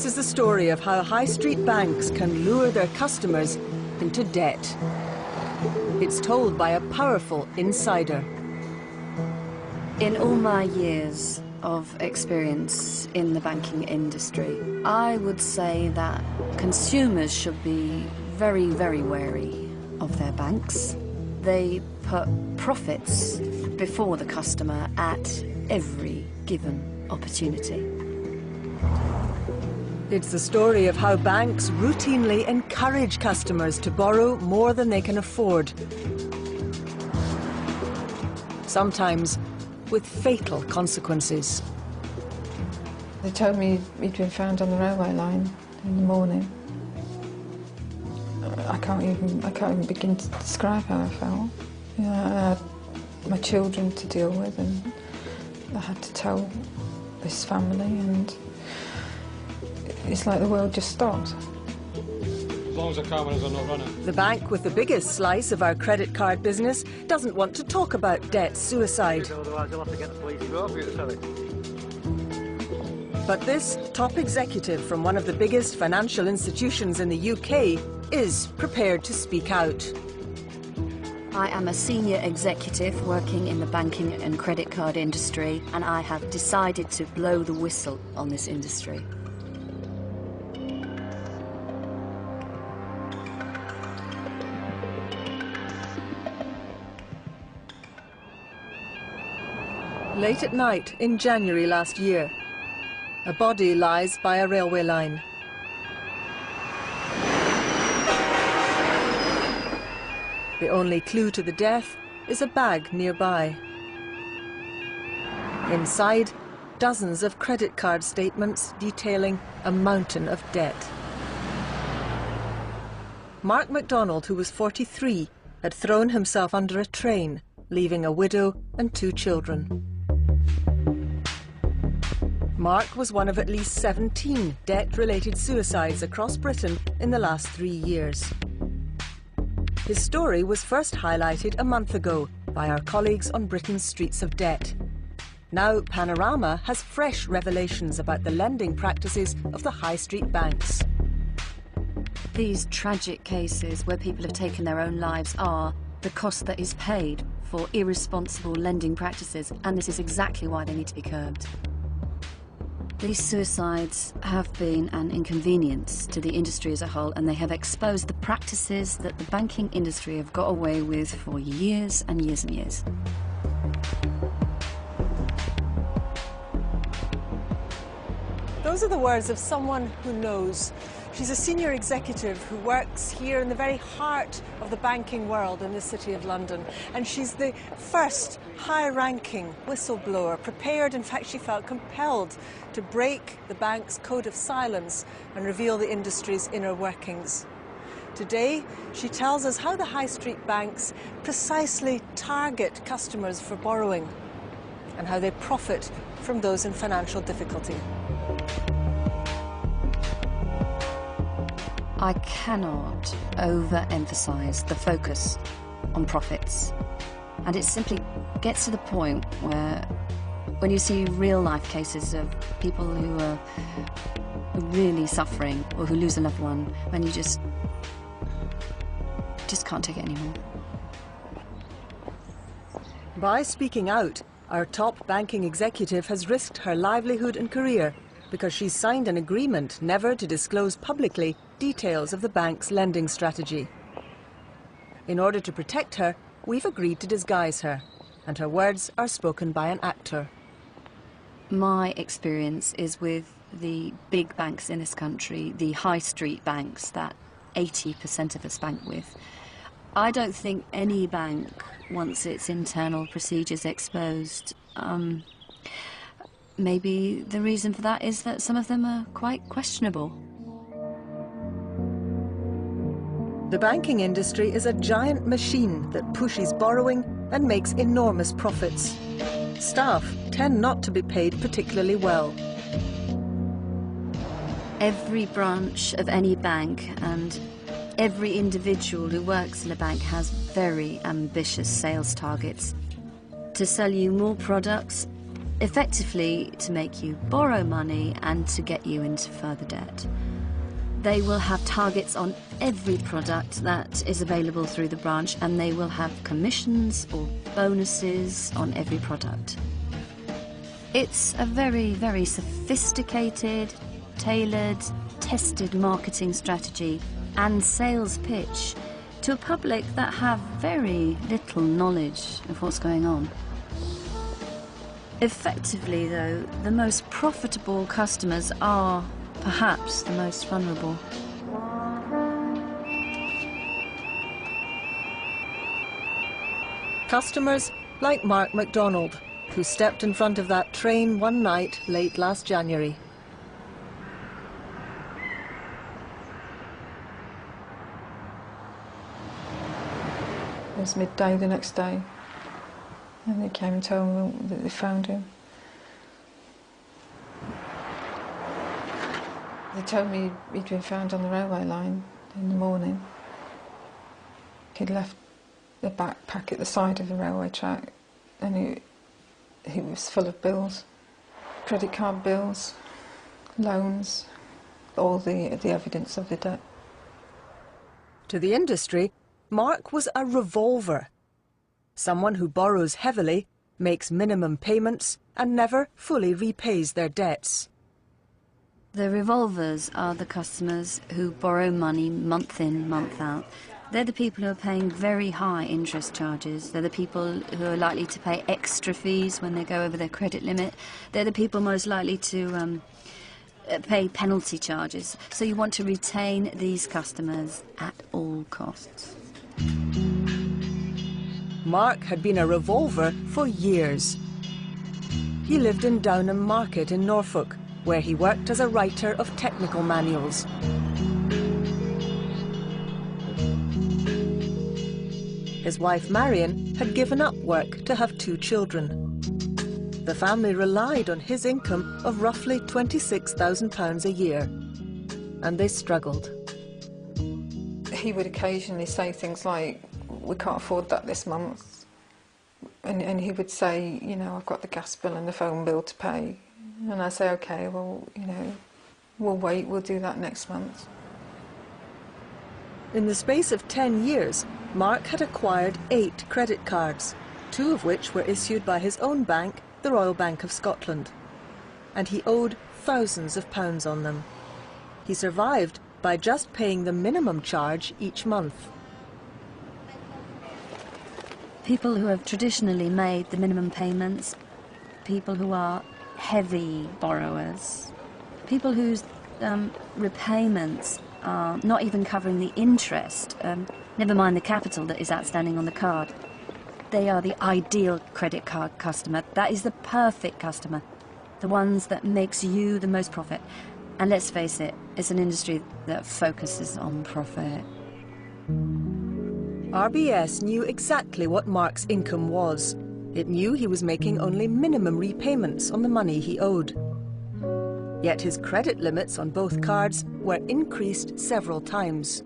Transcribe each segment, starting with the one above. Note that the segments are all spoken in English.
This is the story of how high street banks can lure their customers into debt. It's told by a powerful insider. In all my years of experience in the banking industry, I would say that consumers should be very, very wary of their banks. They put profits before the customer at every given opportunity. It's the story of how banks routinely encourage customers to borrow more than they can afford. Sometimes with fatal consequences. They told me he'd been found on the railway line in the morning. I can't even begin to describe how I felt. You know, I had my children to deal with, and I had to tell this family, and it's like the world just stopped. As long as the cameras are not running. The bank with the biggest slice of our credit card business doesn't want to talk about debt suicide. But this top executive from one of the biggest financial institutions in the UK is prepared to speak out. I am a senior executive working in the banking and credit card industry, and I have decided to blow the whistle on this industry. Late at night in January last year, a body lies by a railway line. The only clue to the death is a bag nearby. Inside, dozens of credit card statements detailing a mountain of debt. Mark MacDonald, who was 43, had thrown himself under a train, leaving a widow and 2 children. Mark was one of at least 17 debt-related suicides across Britain in the last 3 years. His story was first highlighted a month ago by our colleagues on Britain's Streets of Debt. Now Panorama has fresh revelations about the lending practices of the high street banks. These tragic cases where people have taken their own lives are the cost that is paid for irresponsible lending practices, and this is exactly why they need to be curbed. These suicides have been an inconvenience to the industry as a whole, and they have exposed the practices that the banking industry have got away with for years and years and years. Those are the words of someone who knows. She's a senior executive who works here in the very heart of the banking world in the City of London. And she's the first high-ranking whistleblower, prepared, in fact she felt compelled, to break the bank's code of silence and reveal the industry's inner workings. Today, she tells us how the high street banks precisely target customers for borrowing and how they profit from those in financial difficulty. I cannot overemphasize the focus on profits. And it simply gets to the point where when you see real-life cases of people who are really suffering or who lose a loved one, when you just can't take it anymore. By speaking out, our top banking executive has risked her livelihood and career because she's signed an agreement never to disclose publicly details of the bank's lending strategy. In order to protect her, we've agreed to disguise her, and her words are spoken by an actor. My experience is with the big banks in this country, the high street banks that 80% of us bank with. I don't think any bank wants its internal procedures exposed. Maybe the reason for that is that some of them are quite questionable. The banking industry is a giant machine that pushes borrowing and makes enormous profits. Staff tend not to be paid particularly well. Every branch of any bank and every individual who works in a bank has very ambitious sales targets. To sell you more products effectively to make you borrow money and to get you into further debt. They will have targets on every product that is available through the branch, and they will have commissions or bonuses on every product. It's a very, very sophisticated, tailored, tested marketing strategy and sales pitch to a public that have very little knowledge of what's going on. Effectively, though, the most profitable customers are perhaps the most vulnerable. Customers like Mark MacDonald, who stepped in front of that train one night late last January. It was midday the next day, and they came and told me that they found him. They told me he'd been found on the railway line in the morning. He'd left a backpack at the side of the railway track, and he was full of bills, credit card bills, loans, all the evidence of the debt. To the industry, Mark was a revolver. Someone who borrows heavily, makes minimum payments, and never fully repays their debts. The revolvers are the customers who borrow money month in, month out. They're the people who are paying very high interest charges. They're the people who are likely to pay extra fees when they go over their credit limit. They're the people most likely to pay penalty charges. So you want to retain these customers at all costs. Mark had been a revolver for years. He lived in Downham Market in Norfolk, where he worked as a writer of technical manuals. His wife Marion had given up work to have 2 children. The family relied on his income of roughly £26,000 a year, and they struggled. He would occasionally say things like, "We can't afford that this month," and he would say, "You know, I've got the gas bill and the phone bill to pay," and I say, "Okay, well, you know, we'll wait, we'll do that next month." In the space of 10 years, Mark had acquired 8 credit cards, 2 of which were issued by his own bank, the Royal Bank of Scotland, and he owed thousands of pounds on them. He survived by just paying the minimum charge each month. People who have traditionally made the minimum payments, people who are heavy borrowers, people whose repayments are not even covering the interest, never mind the capital that is outstanding on the card. They are the ideal credit card customer. That is the perfect customer, the ones that makes you the most profit. And let's face it, it's an industry that focuses on profit. RBS knew exactly what Mark's income was. It knew he was making only minimum repayments on the money he owed. Yet his credit limits on both cards were increased several times.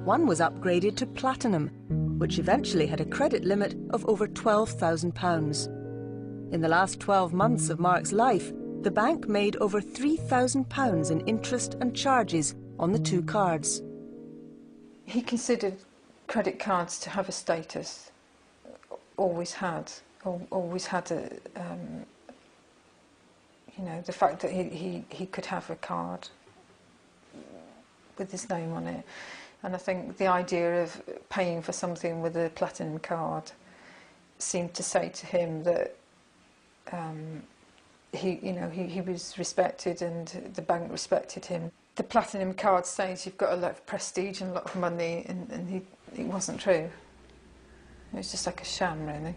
One was upgraded to Platinum, which eventually had a credit limit of over £12,000. In the last 12 months of Mark's life, the bank made over £3,000 in interest and charges on the 2 cards. He considered credit cards to have a status, always had a, you know, the fact that he could have a card with his name on it. And I think the idea of paying for something with a platinum card seemed to say to him that he was respected and the bank respected him. The platinum card says you've got a lot of prestige and a lot of money, and it wasn't true. It was just like a sham, really.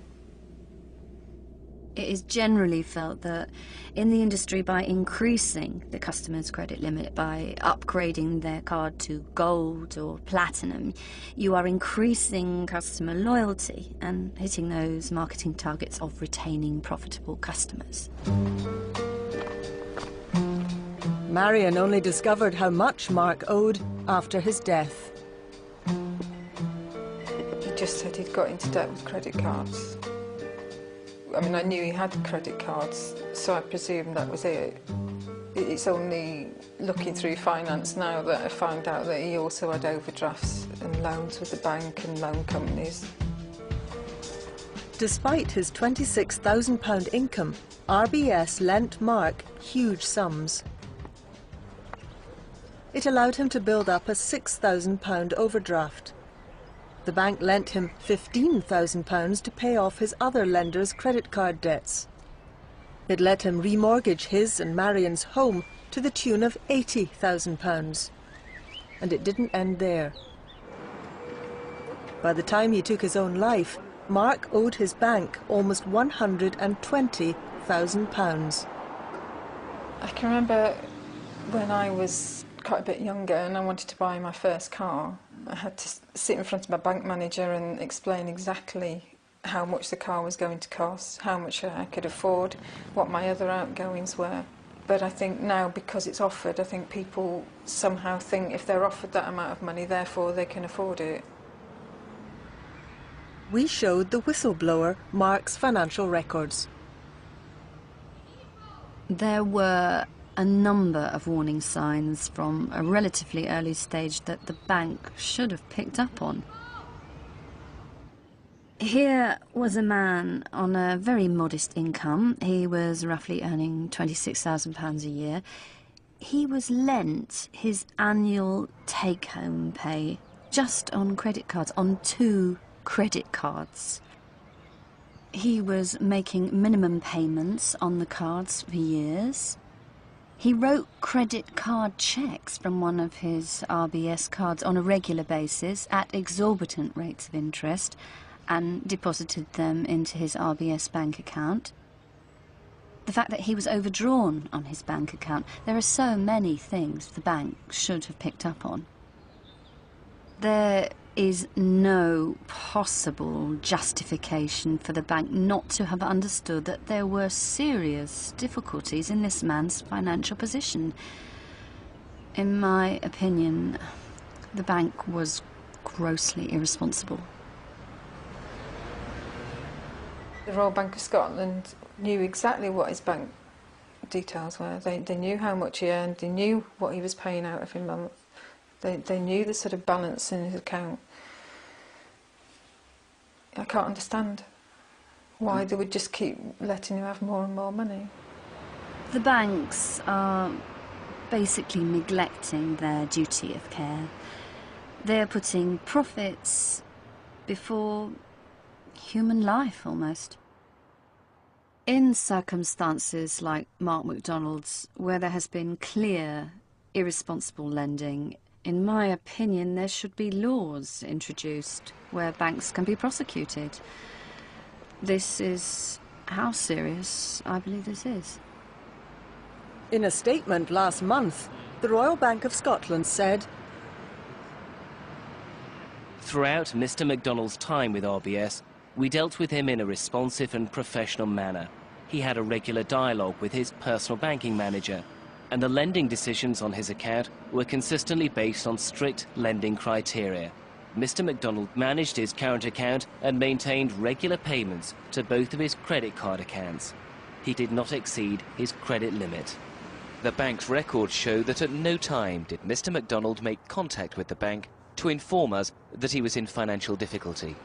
It is generally felt that in the industry, by increasing the customer's credit limit, by upgrading their card to gold or platinum, you are increasing customer loyalty and hitting those marketing targets of retaining profitable customers. Marion only discovered how much Mark owed after his death. He just said he'd got into debt with credit cards. I mean, I knew he had credit cards, so I presumed that was it. It's only looking through finance now that I found out that he also had overdrafts and loans with the bank and loan companies. Despite his £26,000 income, RBS lent Mark huge sums. It allowed him to build up a £6,000 overdraft. The bank lent him £15,000 to pay off his other lenders' credit card debts. It let him remortgage his and Marion's home to the tune of £80,000. And it didn't end there. By the time he took his own life, Mark owed his bank almost £120,000. I can remember when I was quite a bit younger and I wanted to buy my first car. I had to sit in front of my bank manager and explain exactly how much the car was going to cost, how much I could afford, what my other outgoings were. But I think now, because it's offered, I think people somehow think if they're offered that amount of money, therefore they can afford it. We showed the whistleblower Mark's financial records. There were a number of warning signs from a relatively early stage that the bank should have picked up on. Here was a man on a very modest income. He was roughly earning £26,000 a year. He was lent his annual take-home pay just on credit cards, on 2 credit cards. He was making minimum payments on the cards for years. He wrote credit card checks from one of his RBS cards on a regular basis at exorbitant rates of interest and deposited them into his RBS bank account. The fact that he was overdrawn on his bank account, there are so many things the bank should have picked up on. There is no possible justification for the bank not to have understood that there were serious difficulties in this man's financial position. In my opinion, the bank was grossly irresponsible. The Royal Bank of Scotland knew exactly what his bank details were. They knew how much he earned, they knew what he was paying out every month. They knew the sort of balance in his account. I can't understand why they would just keep letting him have more and more money. The banks are basically neglecting their duty of care. They're putting profits before human life, almost. In circumstances like Mark McDonald's, where there has been clear, irresponsible lending, in my opinion, there should be laws introduced where banks can be prosecuted. This is how serious I believe this is. In a statement last month, the Royal Bank of Scotland said, "Throughout Mr. McDonald's time with RBS, we dealt with him in a responsive and professional manner. He had a regular dialogue with his personal banking manager, and the lending decisions on his account were consistently based on strict lending criteria. Mr. McDonald managed his current account and maintained regular payments to both of his credit card accounts. He did not exceed his credit limit." The bank's records show that at no time did Mr. McDonald make contact with the bank to inform us that he was in financial difficulty.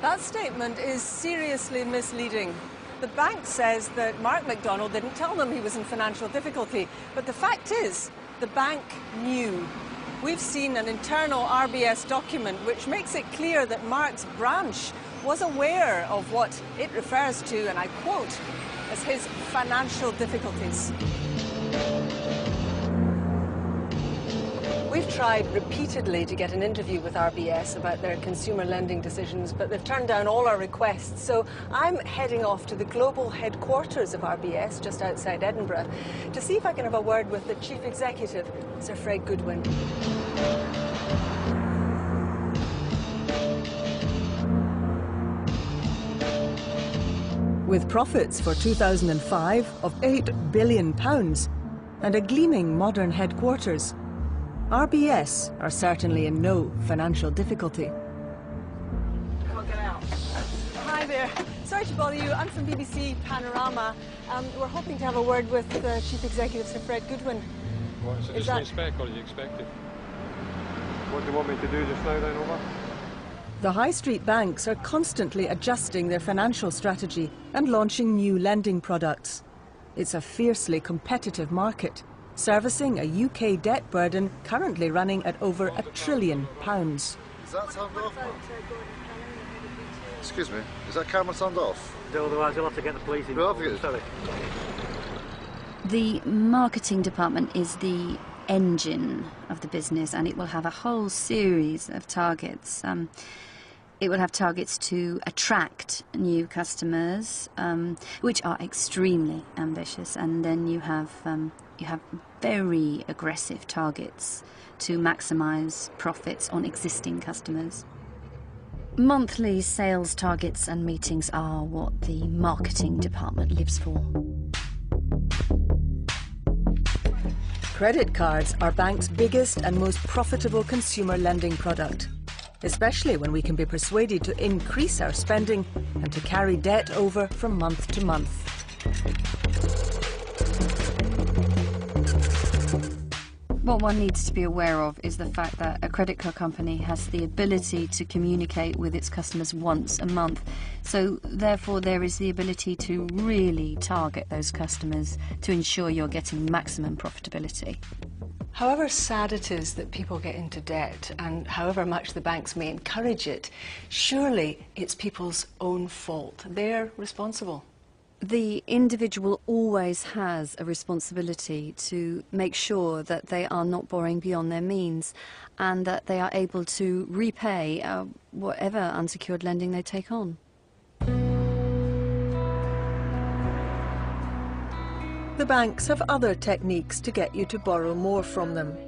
that statement is seriously misleading. The bank says that Mark McDonald didn't tell them he was in financial difficulty, but the fact is, the bank knew. We've seen an internal RBS document which makes it clear that Mark's branch was aware of what it refers to, and I quote, as his financial difficulties. We've tried repeatedly to get an interview with RBS about their consumer lending decisions, but they've turned down all our requests. So I'm heading off to the global headquarters of RBS, just outside Edinburgh, to see if I can have a word with the chief executive, Sir Fred Goodwin. With profits for 2005 of £8 billion and a gleaming modern headquarters, RBS are certainly in no financial difficulty. Come on, get out. Hi there. So sorry to bother you. I'm from BBC Panorama. We're hoping to have a word with Chief Executive Sir Fred Goodwin. What, is it just a spec or do you expect it? What do you want me to do just now then, over? The high street banks are constantly adjusting their financial strategy and launching new lending products. It's a fiercely competitive market, servicing a UK debt burden currently running at over £1 trillion. Is that sound off? Excuse me, is that camera sound off? Otherwise you'll have to get the police in. Sorry. The marketing department is the engine of the business, and it will have a whole series of targets. It will have targets to attract new customers, which are extremely ambitious, and then you have very aggressive targets to maximise profits on existing customers. Monthly sales targets and meetings are what the marketing department lives for. Credit cards are banks' biggest and most profitable consumer lending product, especially when we can be persuaded to increase our spending and to carry debt over from month to month. What one needs to be aware of is the fact that a credit card company has the ability to communicate with its customers once a month. So therefore there is the ability to really target those customers to ensure you're getting maximum profitability. However sad it is that people get into debt, and however much the banks may encourage it, surely it's people's own fault. They're responsible. The individual always has a responsibility to make sure that they are not borrowing beyond their means and that they are able to repay whatever unsecured lending they take on. The banks have other techniques to get you to borrow more from them.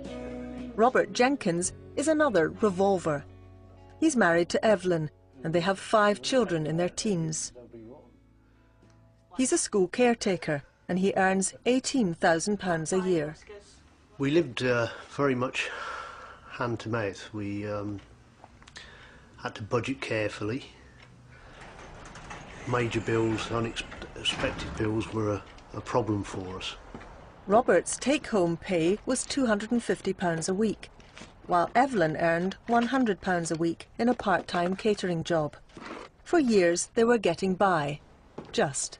Robert Jenkins is another revolver. He's married to Evelyn, and they have 5 children in their teens. He's a school caretaker, and he earns £18,000 a year. We lived very much hand to mouth. We had to budget carefully. Major bills, unexpected bills were a problem for us. Robert's take-home pay was £250 a week, while Evelyn earned £100 a week in a part-time catering job. For years they were getting by, just.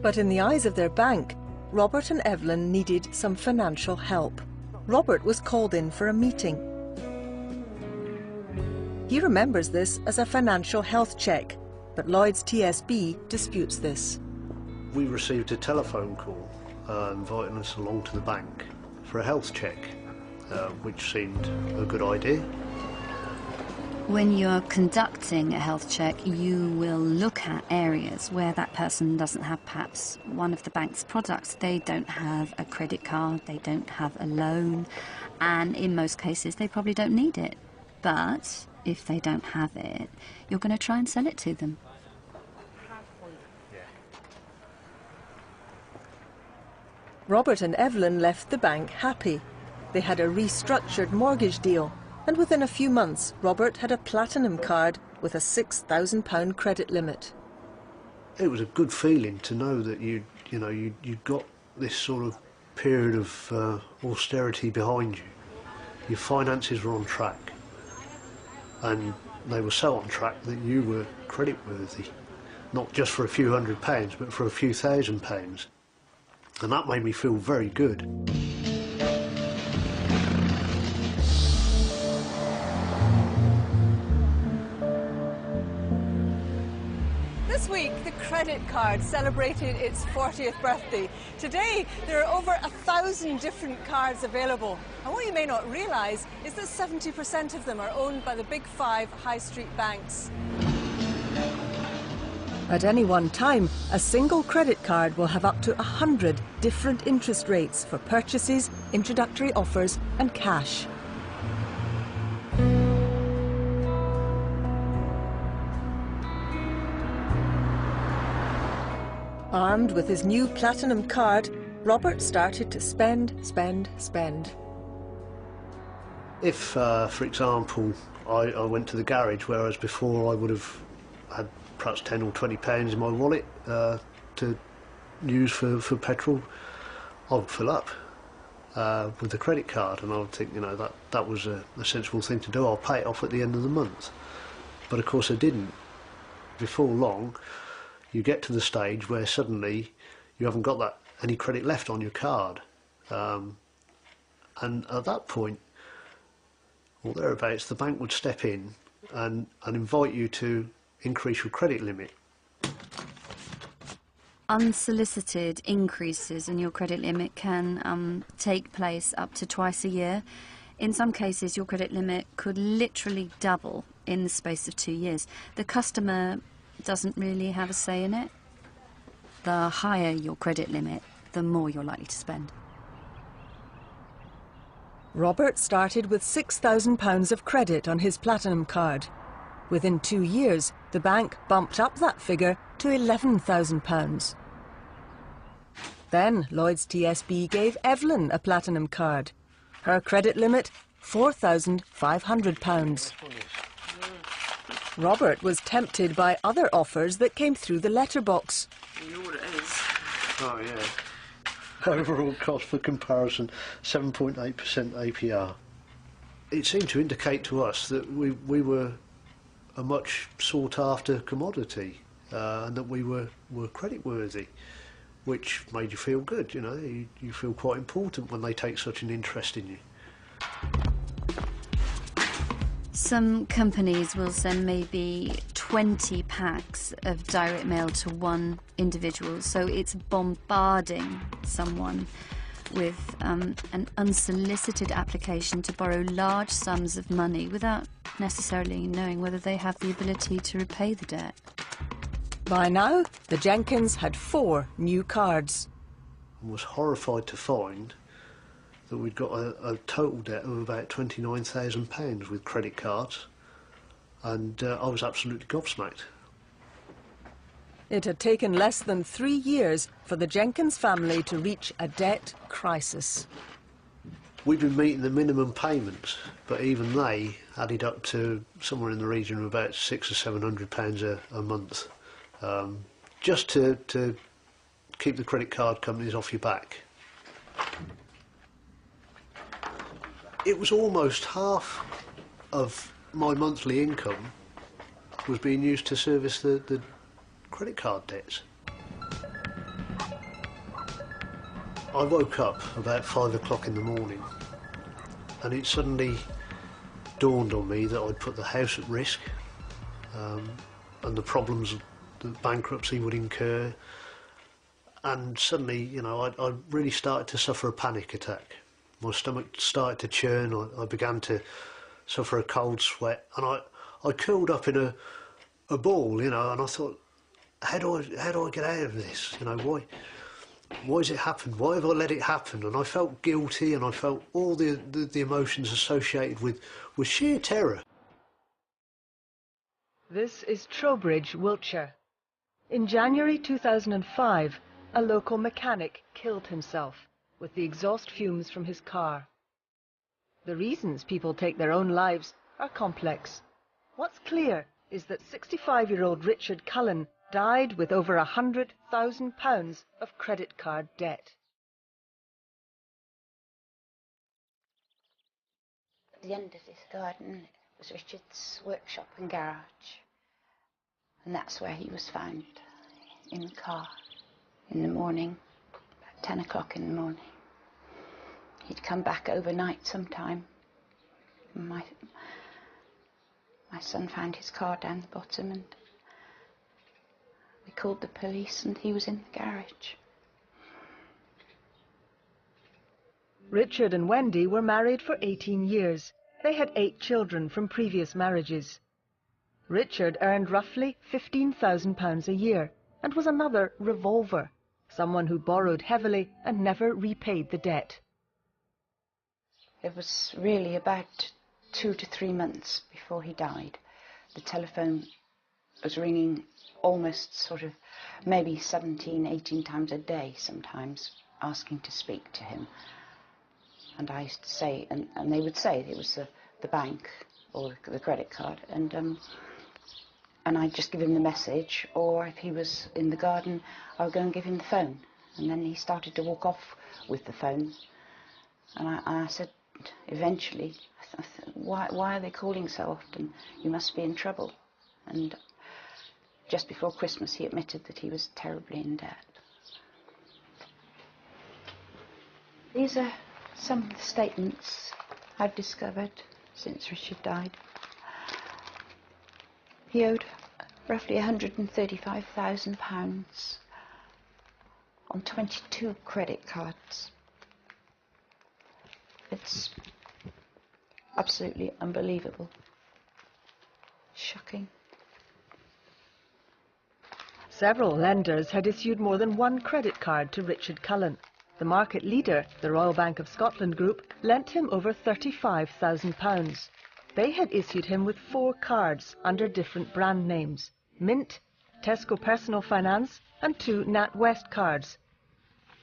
But in the eyes of their bank, Robert and Evelyn needed some financial help. Robert was called in for a meeting. He remembers this as a financial health check, but Lloyds TSB disputes this. We received a telephone call inviting us along to the bank for a health check, which seemed a good idea. When you're conducting a health check, you will look at areas where that person doesn't have perhaps one of the bank's products. They don't have a credit card, they don't have a loan, and in most cases they probably don't need it. But if they don't have it, you're going to try and sell it to them. Robert and Evelyn left the bank happy. They had a restructured mortgage deal, and within a few months, Robert had a platinum card with a £6,000 credit limit. It was a good feeling to know that you'd got this sort of period of austerity behind you. Your finances were on track, and they were so on track that you were creditworthy, not just for a few £100s, but for a few £1,000s. And that made me feel very good. This week, the credit card celebrated its 40th birthday. Today, there are over 1,000 different cards available. And what you may not realise is that 70% of them are owned by the big 5 high street banks. At any one time, a single credit card will have up to 100 different interest rates for purchases, introductory offers and cash. Armed with his new platinum card, Robert started to spend. If, for example, I went to the garage, whereas before I would have had perhaps 10 or 20 pounds in my wallet to use for petrol, I would fill up with the credit card, and I would think, you know, that was a sensible thing to do. I'll pay it off at the end of the month. But of course I didn't. Before long, you get to the stage where suddenly you haven't got any credit left on your card. And at that point, or thereabouts, the bank would step in and invite you to increase your credit limit. Unsolicited increases in your credit limit can take place up to twice a year. In some cases, your credit limit could literally double in the space of 2 years. The customer doesn't really have a say in it. The higher your credit limit, the more you're likely to spend. Robert started with £6,000 of credit on his Platinum card. Within 2 years, the bank bumped up that figure to £11,000. Then Lloyds TSB gave Evelyn a Platinum card. Her credit limit, £4,500. Robert was tempted by other offers that came through the letterbox. You know what it is. Oh, yeah. Overall cost for comparison, 7.8% APR. It seemed to indicate to us that we were a much sought-after commodity and that we were creditworthy, which made you feel good, you know. You feel quite important when they take such an interest in you. Some companies will send maybe 20 packs of direct mail to one individual, so it's bombarding someone with an unsolicited application to borrow large sums of money without necessarily knowing whether they have the ability to repay the debt. By now, the Jenkins had 4 new cards. I was horrified to find that we'd got a total debt of about £29,000 with credit cards, and I was absolutely gobsmacked. It had taken less than 3 years for the Jenkins family to reach a debt crisis. We'd been meeting the minimum payments, but even they added up to somewhere in the region of about £600 or £700 a month, just to keep the credit card companies off your back. It was almost half of my monthly income was being used to service the credit card debts. I woke up about 5 o'clock in the morning, and it suddenly dawned on me that I'd put the house at risk, and the problems that bankruptcy would incur, and suddenly, you know, I really started to suffer a panic attack. My stomach started to churn, I began to suffer a cold sweat, and I curled up in a ball, you know, and I thought, how do I get out of this? You know, why has it happened? Why have I let it happen? And I felt guilty, and I felt all the emotions associated with sheer terror. This is Trowbridge, Wiltshire. In January 2005, a local mechanic killed himself with the exhaust fumes from his car. The reasons people take their own lives are complex. What's clear is that 65-year-old Richard Cullen died with over £100,000 of credit card debt. At the end of this garden was Richard's workshop and garage, and that's where he was found, in the car, in the morning, about 10 o'clock in the morning. He'd come back overnight sometime. My son found his car down the bottom, and we called the police, and he was in the garage. Richard and Wendy were married for 18 years. They had 8 children from previous marriages. Richard earned roughly £15,000 a year and was another revolver, someone who borrowed heavily and never repaid the debt. It was really about 2 to 3 months before he died. The telephone was ringing almost sort of maybe 17, 18 times a day sometimes, asking to speak to him. And I used to say, and they would say it was the bank or the credit card, and and I'd just give him the message, or if he was in the garden, I would go and give him the phone. And then he started to walk off with the phone. And I said, eventually, why are they calling so often? You must be in trouble. And just before Christmas, he admitted that he was terribly in debt. These are some of the statements I've discovered since Richard died. He owed roughly £135,000 on 22 credit cards. It's absolutely unbelievable. Shocking. Several lenders had issued more than one credit card to Richard Cullen. The market leader, the Royal Bank of Scotland Group, lent him over £35,000. They had issued him with 4 cards under different brand names: Mint, Tesco Personal Finance and 2 NatWest cards,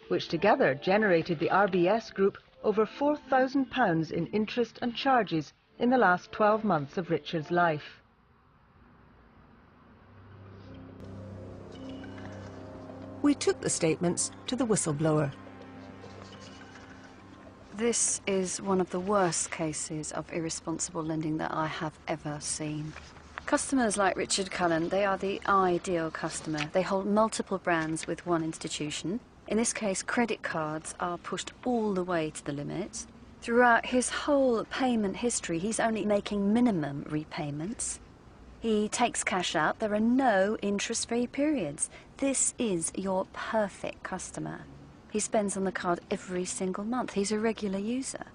which together generated the RBS Group over £4,000 in interest and charges in the last 12 months of Richard's life. We took the statements to the whistleblower. This is one of the worst cases of irresponsible lending that I have ever seen. Customers like Richard Cullen, they are the ideal customer. They hold multiple brands with one institution. In this case, credit cards are pushed all the way to the limit. Throughout his whole payment history, he's only making minimum repayments. He takes cash out. There are no interest-free periods. This is your perfect customer. He spends on the card every single month. He's a regular user.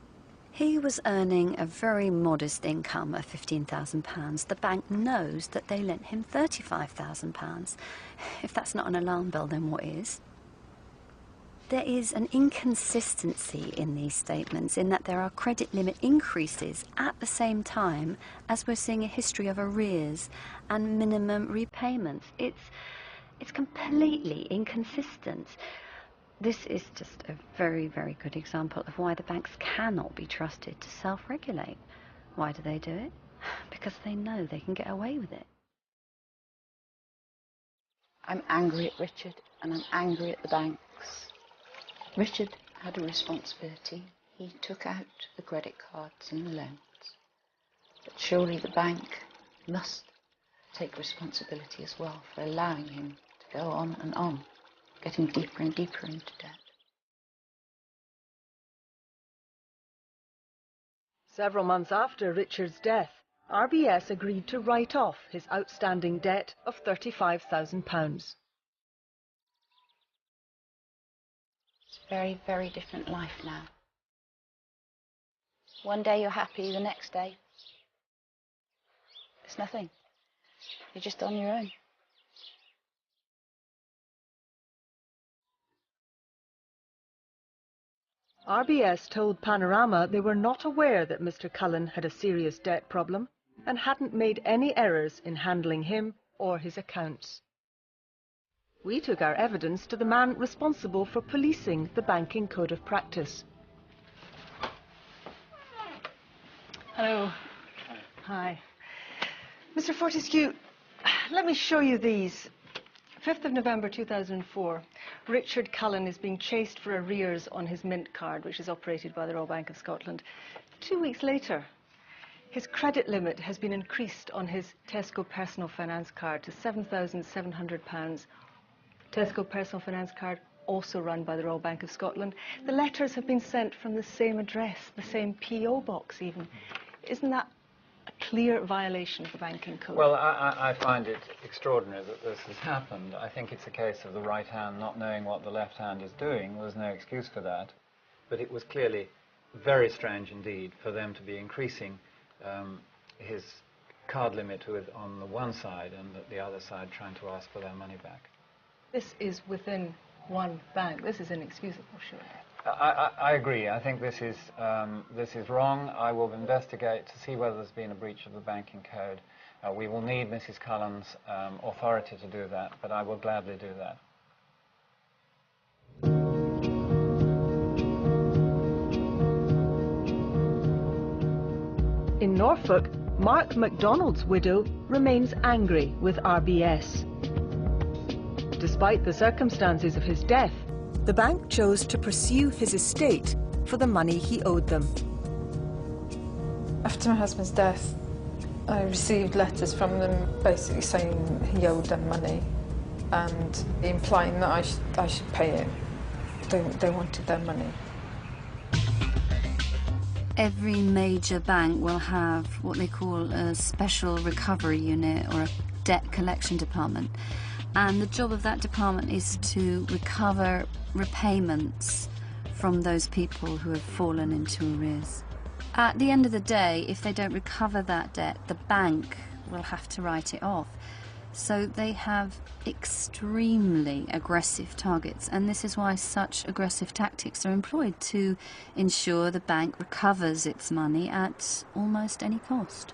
He was earning a very modest income of £15,000. The bank knows that they lent him £35,000. If that's not an alarm bell, then what is? There is an inconsistency in these statements in that there are credit limit increases at the same time as we're seeing a history of arrears and minimum repayments. It's completely inconsistent. This is just a very, very good example of why the banks cannot be trusted to self-regulate. Why do they do it? Because they know they can get away with it. I'm angry at Richard, and I'm angry at the banks. Richard had a responsibility. He took out the credit cards and the loans. But surely the bank must take responsibility as well for allowing him to go on, getting deeper and deeper into debt. Several months after Richard's death, RBS agreed to write off his outstanding debt of £35,000. It's a very, very different life now. One day you're happy, the next day it's nothing. You're just on your own. RBS told Panorama they were not aware that Mr. Cullen had a serious debt problem and hadn't made any errors in handling him or his accounts. We took our evidence to the man responsible for policing the banking code of practice. Hello. Hi. Mr. Fortescue, let me show you these. 5th of November 2004, Richard Cullen is being chased for arrears on his Mint card, which is operated by the Royal Bank of Scotland. 2 weeks later, his credit limit has been increased on his Tesco Personal Finance card to £7,700. Tesco Personal Finance card, also run by the Royal Bank of Scotland. The letters have been sent from the same address, the same PO box even. Isn't that a clear violation of the banking code? Well, I find it extraordinary that this has happened. I think it's a case of the right hand not knowing what the left hand is doing. There's no excuse for that. But it was clearly very strange indeed for them to be increasing his card limit on the one side and the other side trying to ask for their money back. This is within one bank. This is inexcusable, surely. I agree. I think this is wrong. I will investigate to see whether there's been a breach of the banking code. We will need Mrs. Cullen's authority to do that, but I will gladly do that. In Norfolk, Mark MacDonald's widow remains angry with RBS. Despite the circumstances of his death, the bank chose to pursue his estate for the money he owed them. After my husband's death, I received letters from them basically saying he owed them money and implying that I should pay it. They wanted their money. Every major bank will have what they call a special recovery unit or a debt collection department. And the job of that department is to recover repayments from those people who have fallen into arrears. At the end of the day, if they don't recover that debt, the bank will have to write it off. So they have extremely aggressive targets, and this is why such aggressive tactics are employed, to ensure the bank recovers its money at almost any cost.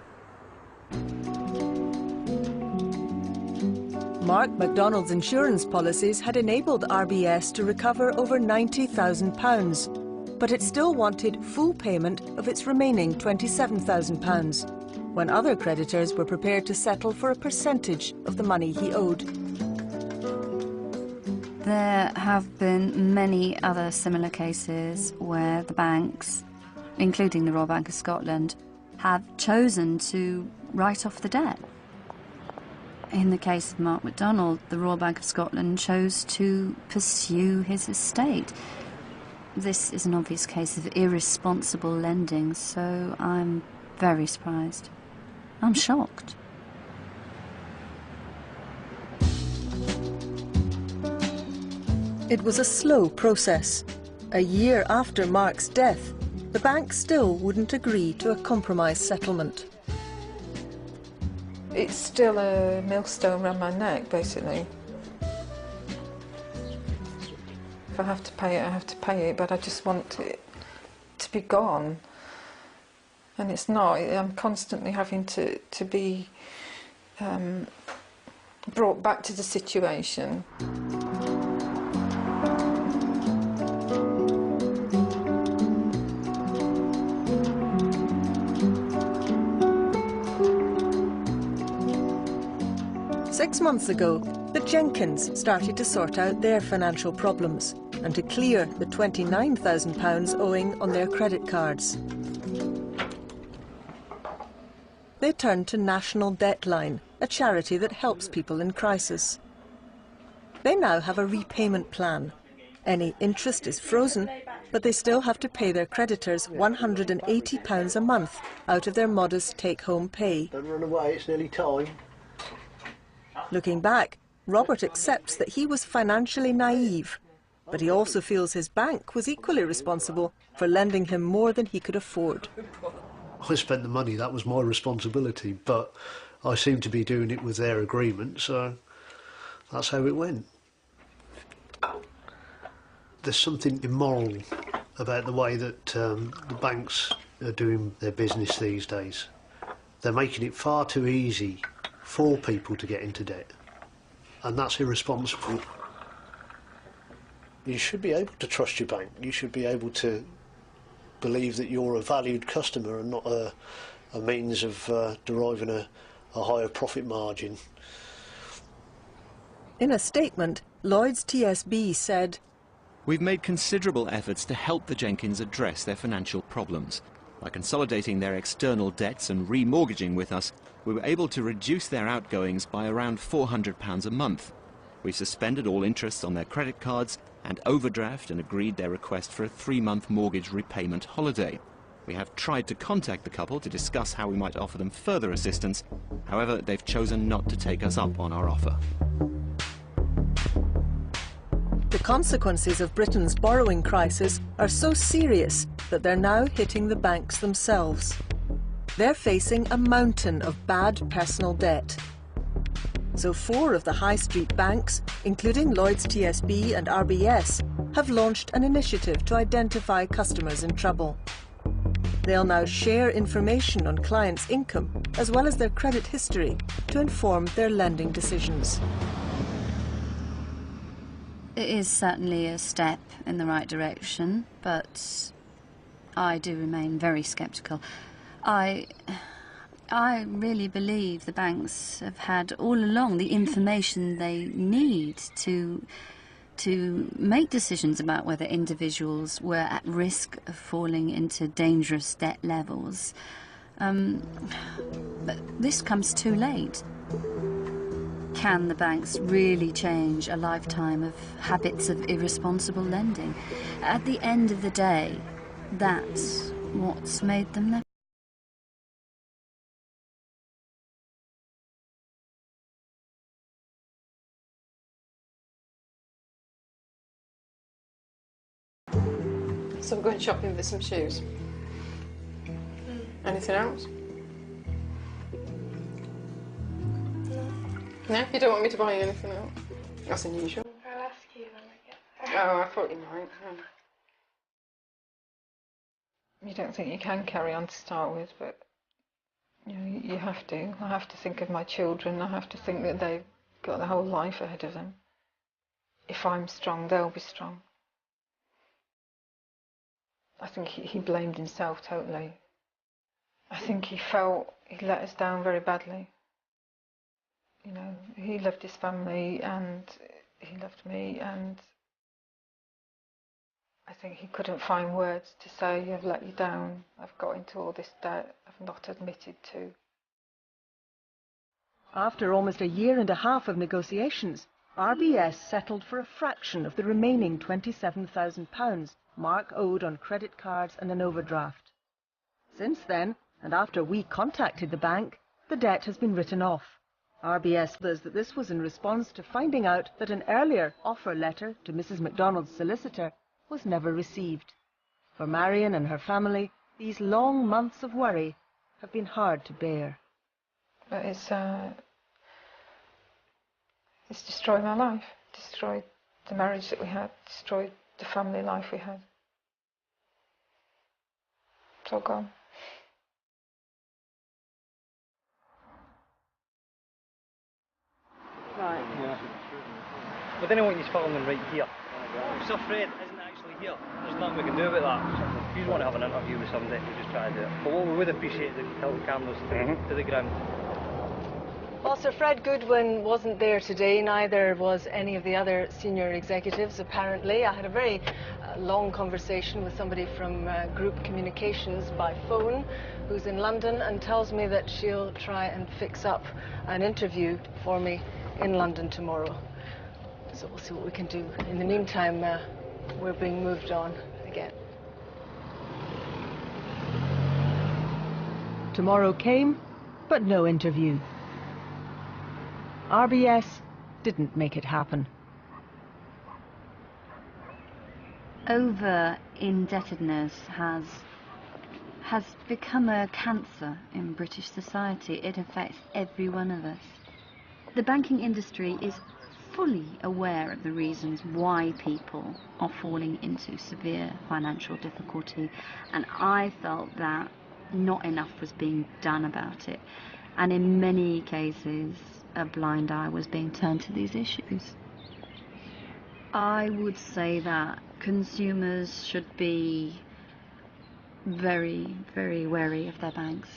Mark MacDonald's insurance policies had enabled RBS to recover over £90,000, but it still wanted full payment of its remaining £27,000, when other creditors were prepared to settle for a percentage of the money he owed. There have been many other similar cases where the banks, including the Royal Bank of Scotland, have chosen to write off the debt. In the case of Mark MacDonald, the Royal Bank of Scotland chose to pursue his estate. This is an obvious case of irresponsible lending, so I'm very surprised. I'm shocked. It was a slow process. A year after Mark's death, the bank still wouldn't agree to a compromise settlement. It's still a millstone around my neck, basically. If I have to pay it, I have to pay it, but I just want it to be gone. And it's not. I'm constantly having to be brought back to the situation. Six months ago, the Jenkins started to sort out their financial problems and to clear the £29,000 owing on their credit cards. They turned to National Debtline, a charity that helps people in crisis. They now have a repayment plan. Any interest is frozen, but they still have to pay their creditors £180 a month out of their modest take-home pay. Don't run away, it's nearly time. Looking back, Robert accepts that he was financially naive, but he also feels his bank was equally responsible for lending him more than he could afford. I spent the money, that was my responsibility, but I seemed to be doing it with their agreement, so that's how it went. There's something immoral about the way that the banks are doing their business these days. They're making it far too easy for people to get into debt, and that's irresponsible. You should be able to trust your bank. You should be able to believe that you're a valued customer and not a means of deriving a higher profit margin. In a statement, Lloyds TSB said, "We've made considerable efforts to help the Jenkins address their financial problems. By consolidating their external debts and remortgaging with us, we were able to reduce their outgoings by around £400 a month. We suspended all interest on their credit cards and overdraft and agreed their request for a 3-month mortgage repayment holiday. We have tried to contact the couple to discuss how we might offer them further assistance. However, they've chosen not to take us up on our offer." The consequences of Britain's borrowing crisis are so serious that they're now hitting the banks themselves. They're facing a mountain of bad personal debt. So 4 of the high street banks, including Lloyds TSB and RBS, have launched an initiative to identify customers in trouble. They'll now share information on clients' income as well as their credit history to inform their lending decisions. It is certainly a step in the right direction, but I do remain very sceptical. I I really believe the banks have had all along the information they need to make decisions about whether individuals were at risk of falling into dangerous debt levels. But this comes too late. Can the banks really change a lifetime of habits of irresponsible lending? At the end of the day, that's what's made them their So I'm going shopping for some shoes. Anything else? No, you don't want me to buy you anything else? That's unusual. I'll ask you when I get there. Oh, I thought you might. You don't think you can carry on to start with, but you know, you have to. I have to think of my children. I have to think that they've got their whole life ahead of them. If I'm strong, they'll be strong. I think he blamed himself totally. I think he felt he let us down very badly. You know, he loved his family and he loved me, and I think he couldn't find words to say, I've let you down, I've got into all this debt I've not admitted to. After almost 1.5 years of negotiations, RBS settled for a fraction of the remaining £27,000 Mark owed on credit cards and an overdraft. Since then, and after we contacted the bank, the debt has been written off. RBS says that this was in response to finding out that an earlier offer letter to Mrs. McDonald's solicitor was never received. For Marion and her family, these long months of worry have been hard to bear. But it's destroyed my life, destroyed the marriage that we had, destroyed the family life we had. It's all gone. Right. Yeah. But then I want you to follow them right here. So Fred isn't actually here. There's nothing we can do about that. If you want to have an interview with somebody, we just try to do it. But what we would appreciate is if you tilt the cameras to the ground. Well, Sir Fred Goodwin wasn't there today, neither was any of the other senior executives, apparently. I had a very long conversation with somebody from Group Communications by phone, who's in London, and tells me that she'll try and fix up an interview for me in London tomorrow. So we'll see what we can do. In the meantime, we're being moved on again. Tomorrow came, but no interview. RBS didn't make it happen. Over-indebtedness has become a cancer in British society. It affects every one of us. The banking industry is fully aware of the reasons why people are falling into severe financial difficulty, and I felt that not enough was being done about it, and in many cases a blind eye was being turned to these issues. I would say that consumers should be very, very wary of their banks.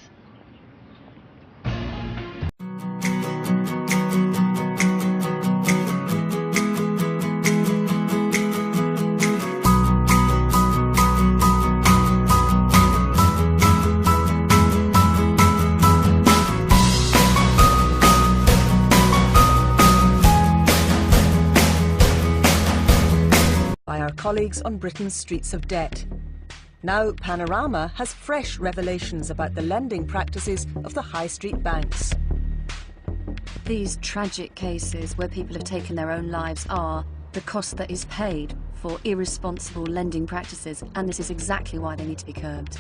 Colleagues on Britain's streets of debt. Now Panorama has fresh revelations about the lending practices of the high street banks. These tragic cases where people have taken their own lives are the cost that is paid for irresponsible lending practices, and this is exactly why they need to be curbed.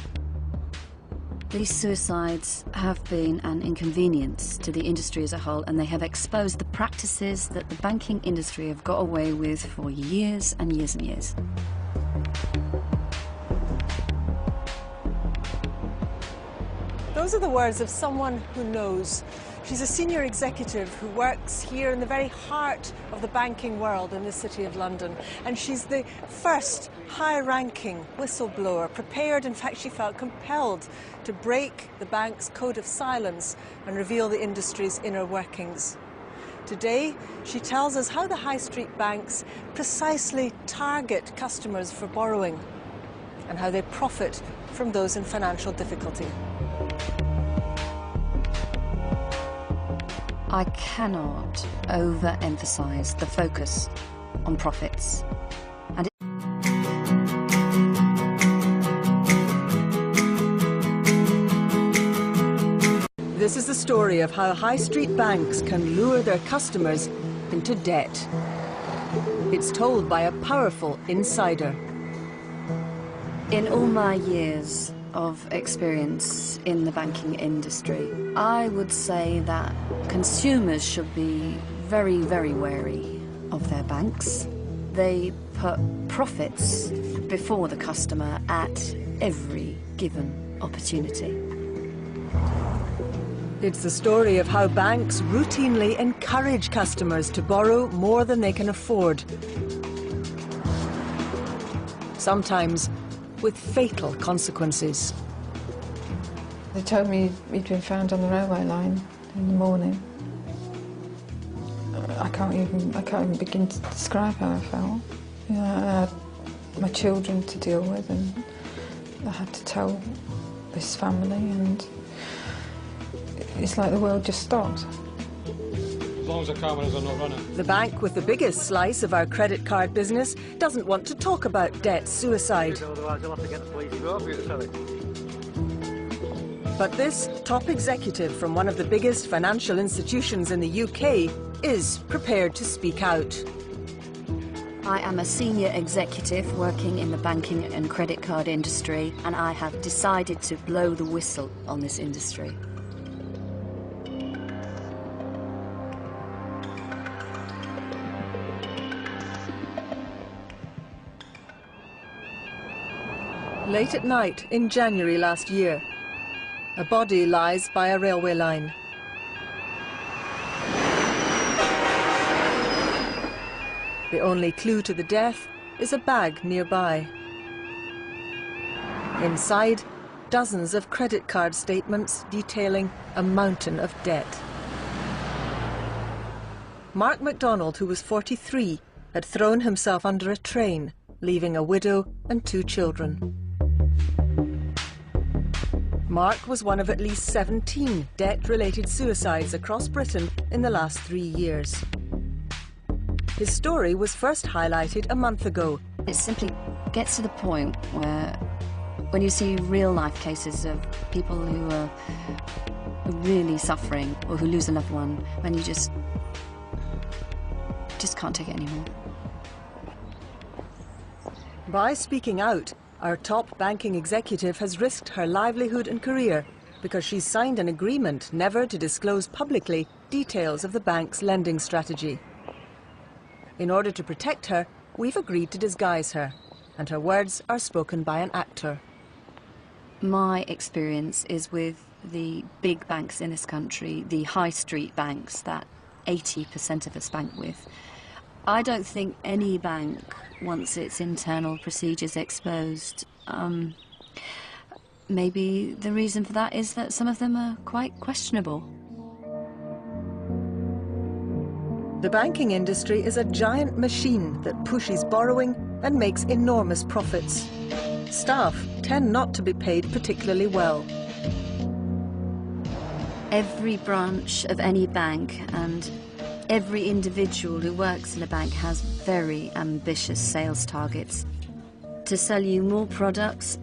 These suicides have been an inconvenience to the industry as a whole, and they have exposed the practices that the banking industry have got away with for years and years and years. Those are the words of someone who knows. She's a senior executive who works here in the very heart of the banking world in the City of London. And she's the first high-ranking whistleblower, prepared, in fact, she felt compelled to break the bank's code of silence and reveal the industry's inner workings. Today, she tells us how the high street banks precisely target customers for borrowing and how they profit from those in financial difficulty. I cannot overemphasize the focus on profits. And This is the story of how high street banks can lure their customers into debt. It's told by a powerful insider. in all my years of experience in the banking industry, I would say that consumers should be very, very wary of their banks. They put profits before the customer at every given opportunity. It's the story of how banks routinely encourage customers to borrow more than they can afford. Sometimes with fatal consequences. They told me he'd been found on the railway line in the morning. I can't even begin to describe how I felt. You know, I had my children to deal with, and I had to tell this family, and it's like the world just stopped. As long as the cameras are not running. The bank with the biggest slice of our credit card business doesn't want to talk about debt suicide. Otherwise you'll have to get the police involved to sell it. But this top executive from one of the biggest financial institutions in the UK is prepared to speak out. I am a senior executive working in the banking and credit card industry, and I have decided to blow the whistle on this industry. Late at night in January last year, a body lies by a railway line. The only clue to the death is a bag nearby. Inside, dozens of credit card statements detailing a mountain of debt. Mark MacDonald, who was 43, had thrown himself under a train, leaving a widow and 2 children. Mark was one of at least 17 debt-related suicides across Britain in the last 3 years. His story was first highlighted a month ago. It simply gets to the point where, when you see real-life cases of people who are really suffering or who lose a loved one, when you just can't take it anymore. By speaking out, our top banking executive has risked her livelihood and career because she's signed an agreement never to disclose publicly details of the bank's lending strategy. In order to protect her, we've agreed to disguise her, and her words are spoken by an actor. My experience is with the big banks in this country, the high street banks that 80% of us bank with. I don't think any bank wants its internal procedures exposed. Maybe the reason for that is that some of them are quite questionable. The banking industry is a giant machine that pushes borrowing and makes enormous profits. Staff tend not to be paid particularly well. Every branch of any bank and every individual who works in a bank has very ambitious sales targets to sell you more products,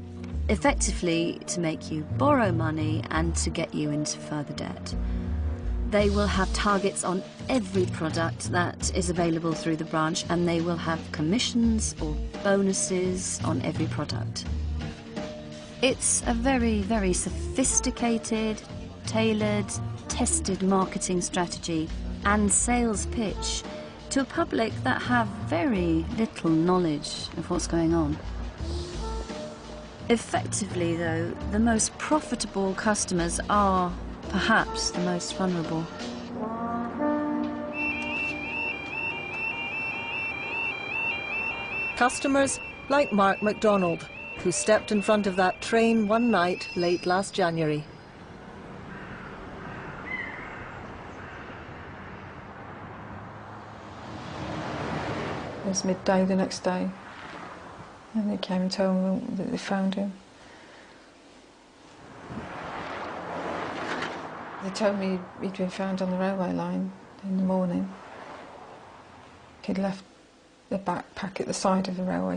effectively to make you borrow money and to get you into further debt. They will have targets on every product that is available through the branch, and they will have commissions or bonuses on every product. It's a very, very sophisticated, tailored, tested marketing strategy and sales pitch to a public that have very little knowledge of what's going on. Effectively, though, the most profitable customers are perhaps the most vulnerable. Customers like Mark MacDonald, who stepped in front of that train one night late last January. It was midday the next day, and they came and told me that they found him. They told me he'd been found on the railway line in the morning. He'd left the backpack at the side of the railway